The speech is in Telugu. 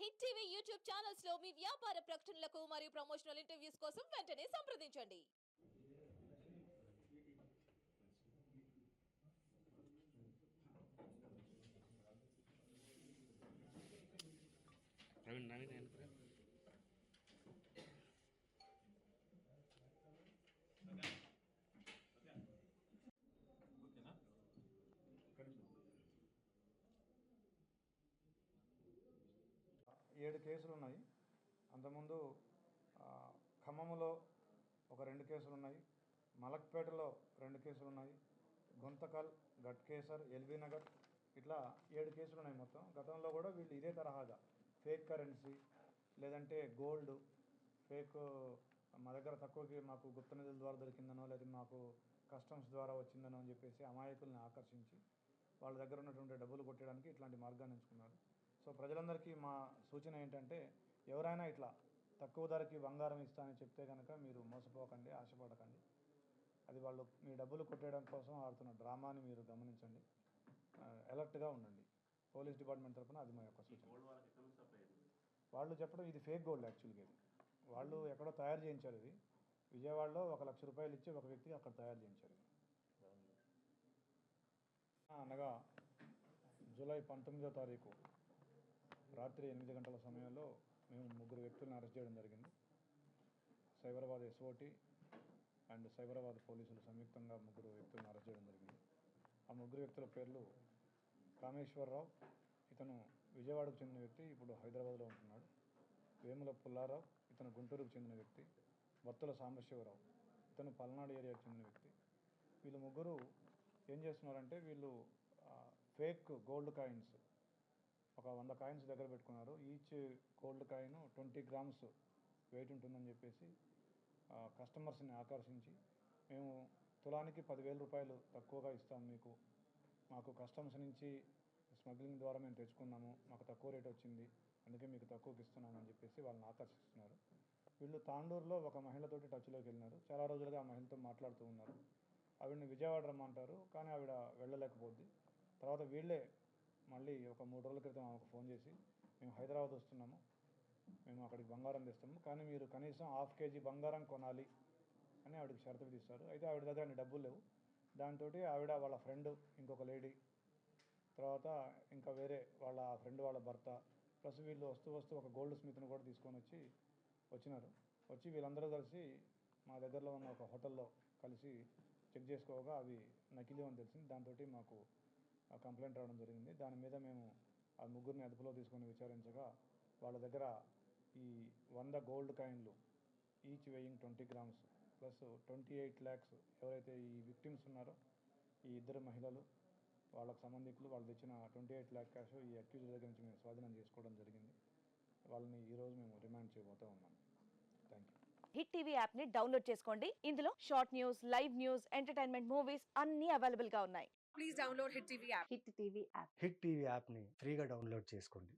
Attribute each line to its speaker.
Speaker 1: హిట్ టీవీ యూట్యూబ్ ఛానల్స్ లో మీ వ్యాపార ప్రకటనలకు మరియు ప్రమోషనల్ ఇంటర్వ్యూస్ కోసం వెంటనే సంప్రదించండి.
Speaker 2: ప్రవీణ్ నవీన్ వెనక
Speaker 3: ఓకేనా?
Speaker 4: 7 కేసులు ఉన్నాయి. అంతకుముందు ఖమ్మంలో ఒక 2 కేసులు ఉన్నాయి, మలక్పేటలో 2 కేసులు ఉన్నాయి, గుంతకల్, గట్కేసర్, ఎల్బీ నగర్ ఇట్లా 7 కేసులు ఉన్నాయి మొత్తం. గతంలో కూడా వీళ్ళు ఇదే తరహాగా ఫేక్ కరెన్సీ లేదంటే గోల్డ్ ఫేక్ మా దగ్గర తక్కువకి మాకు గుప్త నిధుల ద్వారా దొరికిందనో లేదా మాకు కస్టమ్స్ ద్వారా వచ్చిందనో అని చెప్పేసి అమాయకుల్ని ఆకర్షించి వాళ్ళ దగ్గర ఉన్నటువంటి డబ్బులు కొట్టడానికి ఇట్లాంటి మార్గాన్ని ఎంచుకున్నారు. సో ప్రజలందరికీ మా సూచన ఏంటంటే ఎవరైనా ఇట్లా తక్కువ ధరకి బంగారం ఇస్తానని చెప్తే కనుక మీరు మోసపోకండి, ఆశపడకండి. అది వాళ్ళు మీ డబ్బులు కొట్టేయడం కోసం ఆడుతున్న డ్రామాని మీరు గమనించండి, అలర్ట్గా ఉండండి. పోలీస్ డిపార్ట్మెంట్ తరఫున అది మా యొక్క సూచన. వాళ్ళు చెప్పడం ఇది ఫేక్ గోల్డ్ యాక్చువల్గా. ఇది వాళ్ళు ఎక్కడో తయారు చేయించారు. ఇది విజయవాడలో 1 లక్ష రూపాయలు ఇచ్చి ఒక వ్యక్తికి అక్కడ తయారు చేయించారు. అనగా జూలై 19వ తారీఖు రాత్రి 8 గంటల సమయంలో మేము 3 వ్యక్తులను అరెస్ట్ చేయడం జరిగింది. సైబరాబాద్ ఎస్ఓటి అండ్ సైబరాబాద్ పోలీసులు సంయుక్తంగా 3 వ్యక్తులను అరెస్ట్ చేయడం జరిగింది. ఆ 3 వ్యక్తుల పేర్లు కామేశ్వరరావు, ఇతను విజయవాడకు చెందిన వ్యక్తి, ఇప్పుడు హైదరాబాద్లో ఉంటున్నాడు. వేముల పుల్లారావు, ఇతను గుంటూరుకు చెందిన వ్యక్తి. బత్తుల సాంబశివరావు, ఇతను పల్నాడు ఏరియాకు చెందిన వ్యక్తి. వీళ్ళు 3 ఏం చేస్తున్నారంటే వీళ్ళు ఫేక్ గోల్డ్ కాయిన్స్ ఒక 100 కాయిన్స్ దగ్గర పెట్టుకున్నారు. Each gold coin 20 grams wait ఉంటుందని చెప్పేసి కస్టమర్స్ని ఆకర్షించి మేము తులానికి 10,000 రూపాయలు తక్కువగా ఇస్తాం మీకు, మాకు కస్టమ్స్ నుంచి స్మగ్లింగ్ ద్వారా మేము తెచ్చుకున్నాము, మాకు తక్కువ రేట్ వచ్చింది, అందుకే మీకు తక్కువకి ఇస్తున్నాము అని చెప్పేసి వాళ్ళని ఆకర్షిస్తున్నారు. వీళ్ళు తాండూరులో ఒక మహిళతోటి టచ్లోకి వెళ్ళినారు. చాలా రోజులుగా ఆ మహిళతో మాట్లాడుతూ ఉన్నారు. ఆవిడని విజయవాడ రమ్మంటారు, కానీ ఆవిడ వెళ్ళలేకపోద్ది. తర్వాత వీళ్ళే మళ్ళీ ఒక 3 రోజుల క్రితం ఆమెకు ఫోన్ చేసి మేము హైదరాబాద్ వస్తున్నాము, మేము అక్కడికి బంగారం తెస్తాము, కానీ మీరు కనీసం 1/2 కేజీ బంగారం కొనాలి అని ఆవిడకి షరతు విధిస్తారు. అయితే ఆవిడ దగ్గర అన్ని డబ్బులు లేవు. దాంతో ఆవిడ, వాళ్ళ ఫ్రెండ్ ఇంకొక లేడీ, తర్వాత ఇంకా వేరే వాళ్ళ ఫ్రెండ్ వాళ్ళ భర్త, ప్లస్ వీళ్ళు వస్తూ ఒక గోల్డ్ స్మిత్ను కూడా తీసుకొని వచ్చినారు. వచ్చి వీళ్ళందరూ కలిసి మా దగ్గరలో ఉన్న ఒక హోటల్లో కలిసి చెక్ చేసుకోగా అవి నకిలీ అని తెలిసింది. దాంతో మాకు కంప్లైంట్ రావడం జరిగింది. దాని మీద మేము ఆ 3 అదుపులో తీసుకొని విచారించగా వాళ్ళ దగ్గర ఈ 100 గోల్డ్ కాయిన్లు each weighing 20 grams plus 28 lakhs ఎవరైతే ఈ విక్టిమ్స్ ఉన్నారో ఈ 2 మహిళలు వాళ్ళకు సంబంధికులు వాళ్ళు తెచ్చిన 28 lakh క్యాష్ ఈ అక్యూజ్డ్ దగ్గర నుంచి మేము స్వాధీనం చేసుకోవడం జరిగింది. వాళ్ళని ఈరోజు మేము రిమాండ్ చేయబోతూ ఉన్నాం. Thank you.
Speaker 5: Hit TV app ని డౌన్లోడ్ చేసుకోండి. ఇందులో short news, live news, entertainment movies అన్ని అవైలబుల్ గా ఉన్నాయి.
Speaker 6: Please download Hit TV app.
Speaker 5: Hit TV app.
Speaker 7: Hit TV యాప్ని ఫ్రీగా డౌన్లోడ్ చేసుకోండి.